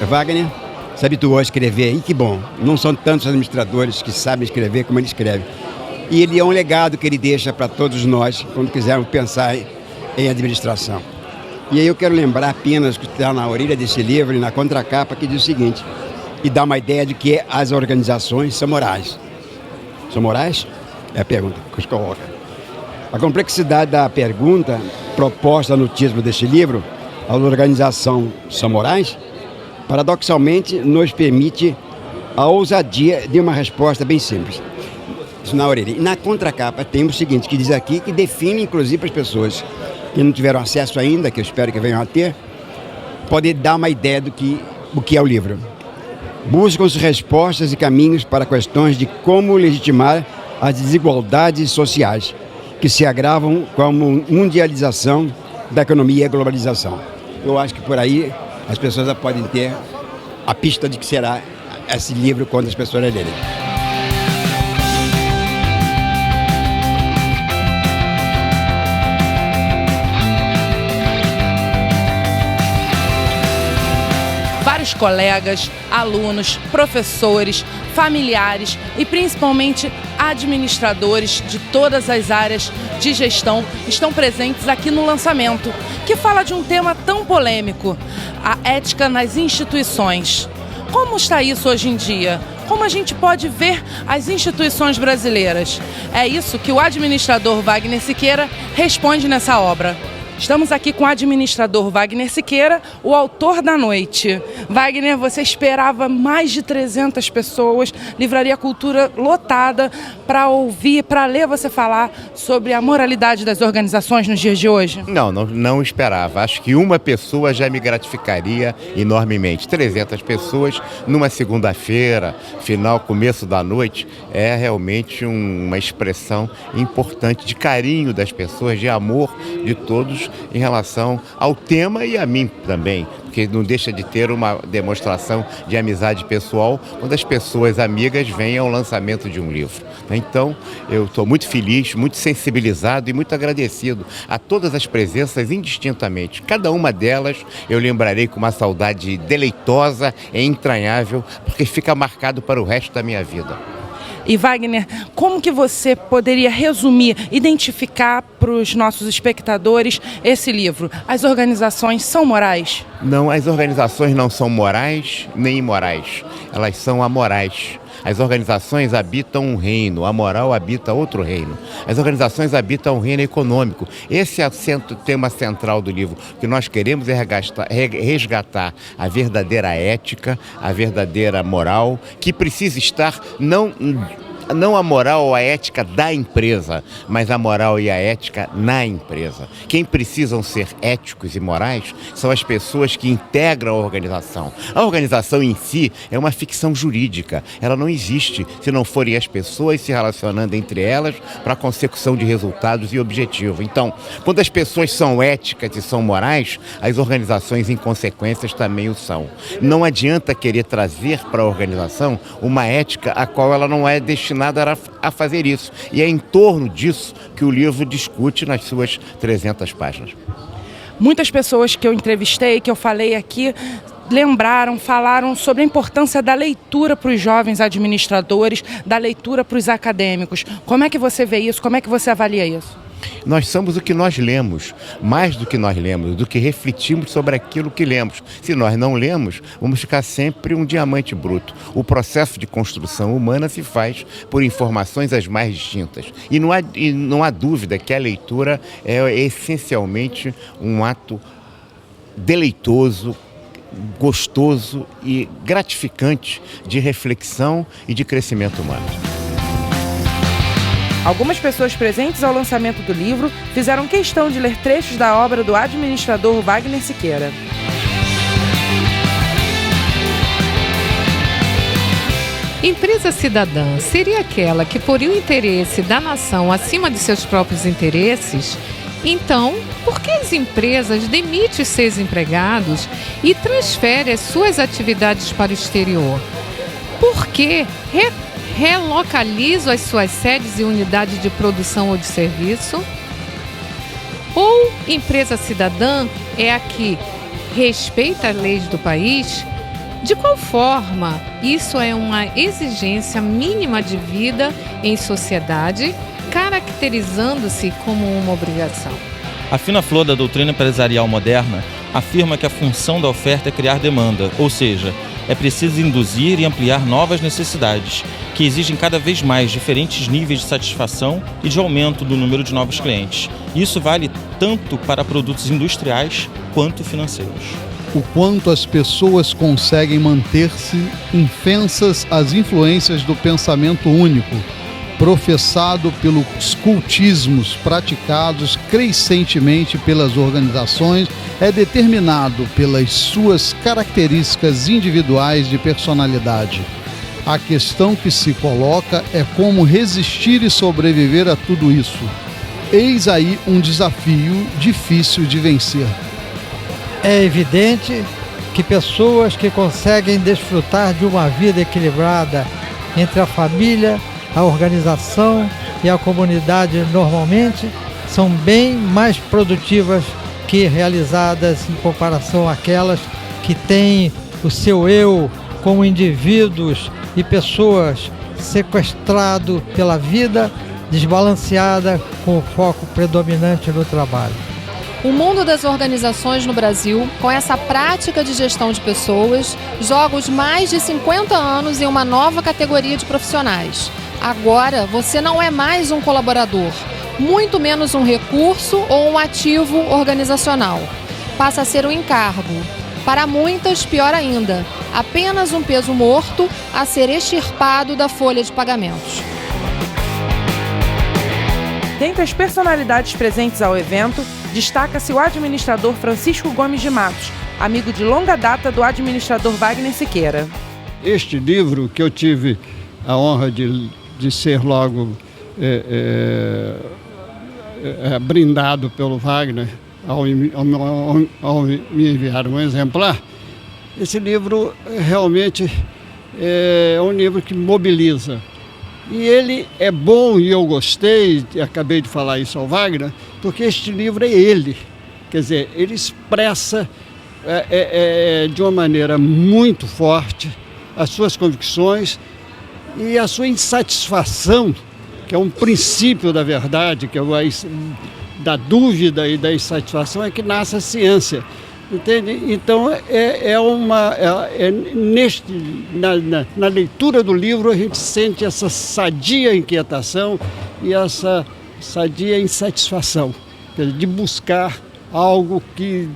Wagner se habituou a escrever, e que bom, não são tantos administradores que sabem escrever como ele escreve. E ele é um legado que ele deixa para todos nós, quando quisermos pensar em administração. E aí eu quero lembrar apenas que está na orelha desse livro e na contracapa, que diz o seguinte, e dá uma ideia de que as organizações são morais. São morais? É a pergunta que se coloca. A complexidade da pergunta proposta no título deste livro, as organizações são morais, paradoxalmente nos permite a ousadia de uma resposta bem simples. Isso na orelha. E na contracapa tem o seguinte, que diz aqui, que define inclusive para as pessoas que não tiveram acesso ainda, que eu espero que venham a ter, poder dar uma ideia do que é o livro. Buscam-se respostas e caminhos para questões de como legitimar as desigualdades sociais que se agravam com a mundialização da economia e a globalização. Eu acho que por aí as pessoas já podem ter a pista de que será esse livro quando as pessoas lerem. Vários colegas, alunos, professores, familiares e principalmente administradores de todas as áreas de gestão estão presentes aqui no lançamento, que fala de um tema tão polêmico, a ética nas instituições. Como está isso hoje em dia? Como a gente pode ver as instituições brasileiras? É isso que o administrador Wagner Siqueira responde nessa obra. Estamos aqui com o administrador Wagner Siqueira, o autor da noite. Wagner, você esperava mais de 300 pessoas, Livraria Cultura lotada, para ouvir, para ler você falar sobre a moralidade das organizações nos dias de hoje? Não esperava. Acho que uma pessoa já me gratificaria enormemente. 300 pessoas numa segunda-feira, começo da noite, é realmente uma expressão importante de carinho das pessoas, de amor de todos em relação ao tema e a mim também, porque não deixa de ter uma demonstração de amizade pessoal quando as pessoas amigas vêm ao lançamento de um livro. Então, eu estou muito feliz, muito sensibilizado e muito agradecido a todas as presenças indistintamente. Cada uma delas eu lembrarei com uma saudade deleitosa e entranhável, porque fica marcado para o resto da minha vida. E Wagner, como que você poderia resumir, identificar para os nossos espectadores esse livro? As organizações são morais? Não, as organizações não são morais nem imorais, elas são amorais. As organizações habitam um reino, a moral habita outro reino. As organizações habitam um reino econômico. Esse é o tema central do livro. O que nós queremos é resgatar a verdadeira ética, a verdadeira moral, que precisa estar não a moral ou a ética da empresa, mas a moral e a ética na empresa. Quem precisam ser éticos e morais são as pessoas que integram a organização. A organização em si é uma ficção jurídica. Ela não existe se não forem as pessoas se relacionando entre elas para a consecução de resultados e objetivos. Então, quando as pessoas são éticas e são morais, as organizações em consequências também o são. Não adianta querer trazer para a organização uma ética a qual ela não é destinada a fazer isso. E é em torno disso que o livro discute nas suas 300 páginas. Muitas pessoas que eu entrevistei, que eu falei aqui, falaram sobre a importância da leitura para os jovens administradores, da leitura para os acadêmicos. Como é que você vê isso? Como é que você avalia isso? Nós somos o que nós lemos, mais do que nós lemos, do que refletimos sobre aquilo que lemos. Se nós não lemos, vamos ficar sempre um diamante bruto. O processo de construção humana se faz por informações as mais distintas. E não há dúvida que a leitura é essencialmente um ato deleitoso, gostoso e gratificante de reflexão e de crescimento humano. Algumas pessoas presentes ao lançamento do livro fizeram questão de ler trechos da obra do administrador Wagner Siqueira. Empresa cidadã seria aquela que poria o interesse da nação acima de seus próprios interesses? Então, por que as empresas demitem os seus empregados e transferem as suas atividades para o exterior? Por que relocalizam as suas sedes e unidades de produção ou de serviço? Ou empresa cidadã é a que respeita as leis do país, De qual forma isso é uma exigência mínima de vida em sociedade, caracterizando-se como uma obrigação? A fina flor da doutrina empresarial moderna afirma que a função da oferta é criar demanda, ou seja, é preciso induzir e ampliar novas necessidades, que exigem cada vez mais diferentes níveis de satisfação e de aumento do número de novos clientes. Isso vale tanto para produtos industriais quanto financeiros. O quanto as pessoas conseguem manter-se infensas às influências do pensamento único, professado pelos cultismos praticados crescentemente pelas organizações, é determinado pelas suas características individuais de personalidade. A questão que se coloca é como resistir e sobreviver a tudo isso. Eis aí um desafio difícil de vencer. É evidente que pessoas que conseguem desfrutar de uma vida equilibrada entre a família, a organização e a comunidade normalmente são bem mais produtivas que realizadas em comparação àquelas que têm o seu eu como indivíduos e pessoas sequestrado pela vida, desbalanceada com o foco predominante no trabalho. O mundo das organizações no Brasil, com essa prática de gestão de pessoas, joga os mais de 50 anos em uma nova categoria de profissionais. Agora, você não é mais um colaborador, muito menos um recurso ou um ativo organizacional. Passa a ser um encargo. Para muitas, pior ainda, apenas um peso morto a ser extirpado da folha de pagamentos. Dentre as personalidades presentes ao evento, destaca-se o administrador Francisco Gomes de Matos, amigo de longa data do administrador Wagner Siqueira. Este livro, que eu tive a honra de ser logo brindado pelo Wagner ao me enviar um exemplar, esse livro realmente é um livro que mobiliza. E ele é bom, e eu gostei, acabei de falar isso ao Wagner, porque este livro é ele. Quer dizer, ele expressa de uma maneira muito forte as suas convicções e a sua insatisfação, que é um princípio da verdade, que é da dúvida e da insatisfação é que nasce a ciência. Entende? Então, na leitura do livro a gente sente essa sadia inquietação e essa sadia insatisfação, quer dizer, de buscar algo que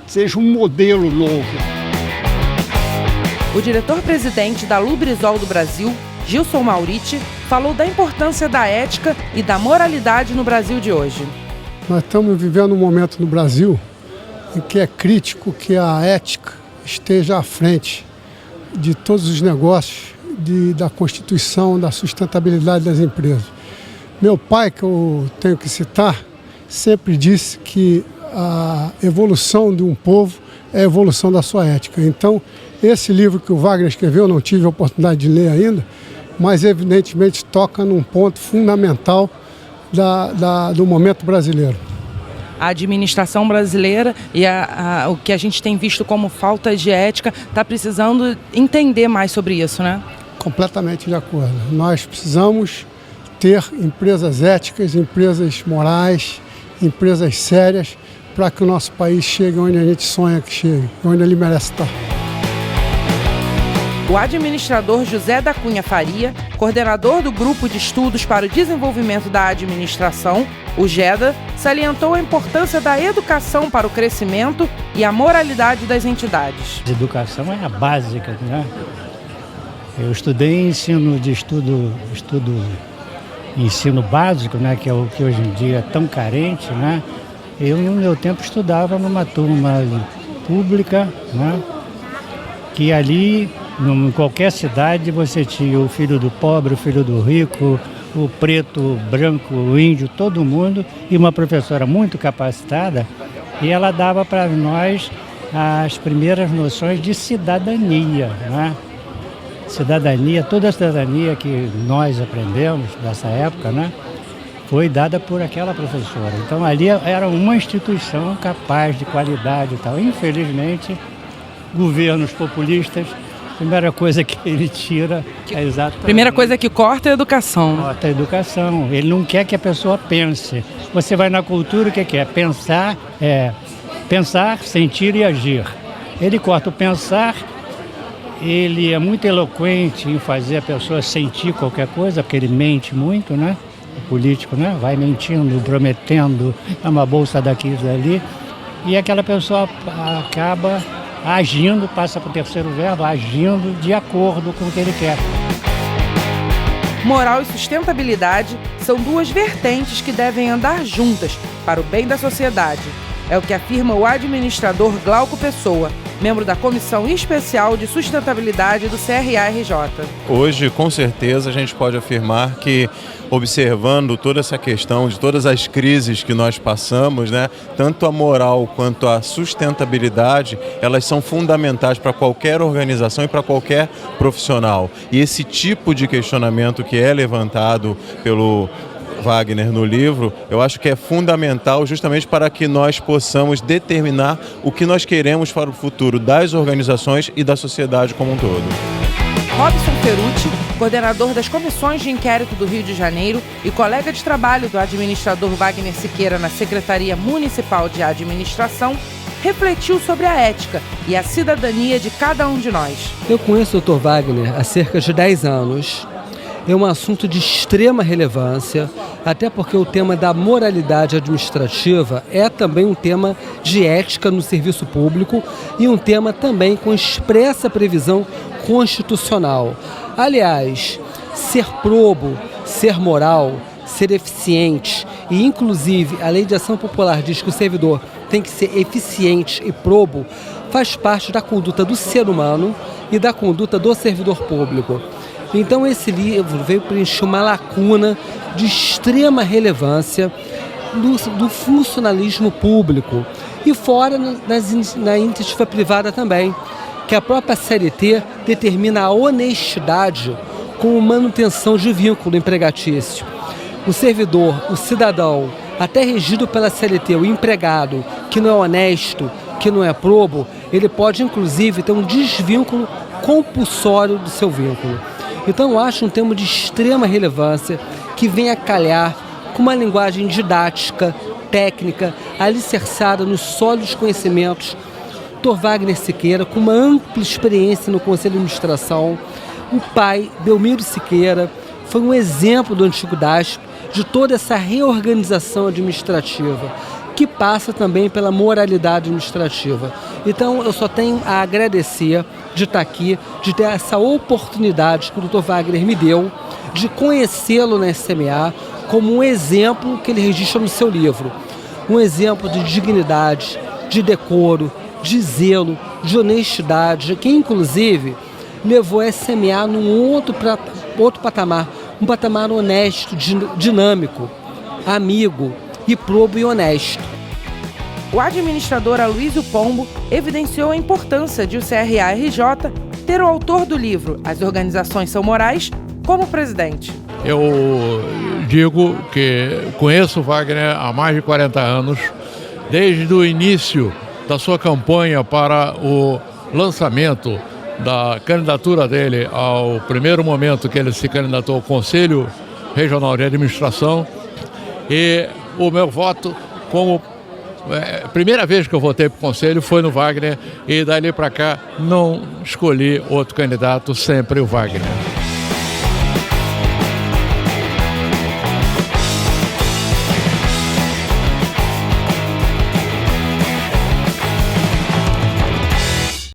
seja um modelo novo. O diretor-presidente da Lubrizol do Brasil, Gilson Mauriti, falou da importância da ética e da moralidade no Brasil de hoje. Nós estamos vivendo um momento no Brasil em que é crítico que a ética esteja à frente de todos os negócios, da Constituição, da sustentabilidade das empresas. Meu pai, que eu tenho que citar, sempre disse que a evolução de um povo é a evolução da sua ética. Então, esse livro que o Wagner escreveu, não tive a oportunidade de ler ainda, mas evidentemente toca num ponto fundamental do momento brasileiro. A administração brasileira e o que a gente tem visto como falta de ética está precisando entender mais sobre isso, né? Completamente de acordo. Nós precisamos ter empresas éticas, empresas morais, empresas sérias, para que o nosso país chegue onde a gente sonha que chegue, onde ele merece estar. O administrador José da Cunha Faria, coordenador do Grupo de Estudos para o Desenvolvimento da Administração, o GEDA, salientou a importância da educação para o crescimento e a moralidade das entidades. A educação é a básica, né? Eu estudei ensino básico, né? Que é o que hoje em dia é tão carente, né? Eu, no meu tempo, estudava numa turma pública, né? Que ali, em qualquer cidade, você tinha o filho do pobre, o filho do rico, o preto, o branco, o índio, todo mundo, e uma professora muito capacitada, e ela dava para nós as primeiras noções de cidadania, né? Cidadania, toda a cidadania que nós aprendemos nessa época, né? Foi dada por aquela professora. Então ali era uma instituição capaz de qualidade e tal. Infelizmente, governos populistas, a primeira coisa que ele tira é exatamente... Primeira coisa que corta é a educação. Corta a educação. Ele não quer que a pessoa pense. Você vai na cultura, o que é? Pensar, sentir e agir. Ele corta o pensar, ele é muito eloquente em fazer a pessoa sentir qualquer coisa, porque ele mente muito, né? O político, né? Vai mentindo, prometendo, é uma bolsa daqui e dali. E aquela pessoa acaba agindo, passa para o terceiro verbo, agindo de acordo com o que ele quer. Moral e sustentabilidade são duas vertentes que devem andar juntas para o bem da sociedade. É o que afirma o administrador Glauco Pessoa, membro da Comissão Especial de Sustentabilidade do CRA-RJ. Hoje, com certeza, a gente pode afirmar que, observando toda essa questão de todas as crises que nós passamos, né, tanto a moral quanto a sustentabilidade, elas são fundamentais para qualquer organização e para qualquer profissional. E esse tipo de questionamento que é levantado pelo Wagner no livro, eu acho que é fundamental justamente para que nós possamos determinar o que nós queremos para o futuro das organizações e da sociedade como um todo. Robson Ferrucci, coordenador das comissões de inquérito do Rio de Janeiro e colega de trabalho do administrador Wagner Siqueira na Secretaria Municipal de Administração, refletiu sobre a ética e a cidadania de cada um de nós. Eu conheço o Dr. Wagner há cerca de 10 anos. É um assunto de extrema relevância, até porque o tema da moralidade administrativa é também um tema de ética no serviço público e um tema também com expressa previsão constitucional. Aliás, ser probo, ser moral, ser eficiente e, inclusive, a Lei de Ação Popular diz que o servidor tem que ser eficiente e probo, faz parte da conduta do ser humano e da conduta do servidor público. Então esse livro veio preencher uma lacuna de extrema relevância do funcionalismo público e fora na iniciativa privada também, que a própria CLT determina a honestidade como manutenção de vínculo empregatício. O servidor, o cidadão, até regido pela CLT, o empregado que não é honesto, que não é probo, ele pode inclusive ter um desvínculo compulsório do seu vínculo. Então eu acho um tema de extrema relevância que vem a calhar com uma linguagem didática, técnica, alicerçada nos sólidos conhecimentos. Dr. Wagner Siqueira, com uma ampla experiência no Conselho de Administração, o pai, Belmiro Siqueira, foi um exemplo do antigo DASP de toda essa reorganização administrativa, que passa também pela moralidade administrativa. Então eu só tenho a agradecer de estar aqui, de ter essa oportunidade que o Dr. Wagner me deu, de conhecê-lo na SMA como um exemplo que ele registra no seu livro. Um exemplo de dignidade, de decoro, de zelo, de honestidade, que inclusive levou a SMA num outro patamar, um patamar honesto, dinâmico, amigo e probo e honesto. O administrador Aloysio Pombo evidenciou a importância de o CRA-RJ ter o autor do livro As Organizações São Morais como presidente. Eu digo que conheço o Wagner há mais de 40 anos, desde o início da sua campanha para o lançamento da candidatura dele ao primeiro momento que ele se candidatou ao Conselho Regional de Administração, e o meu voto como primeira vez que eu votei para o Conselho foi no Wagner, e dali para cá não escolhi outro candidato, sempre o Wagner.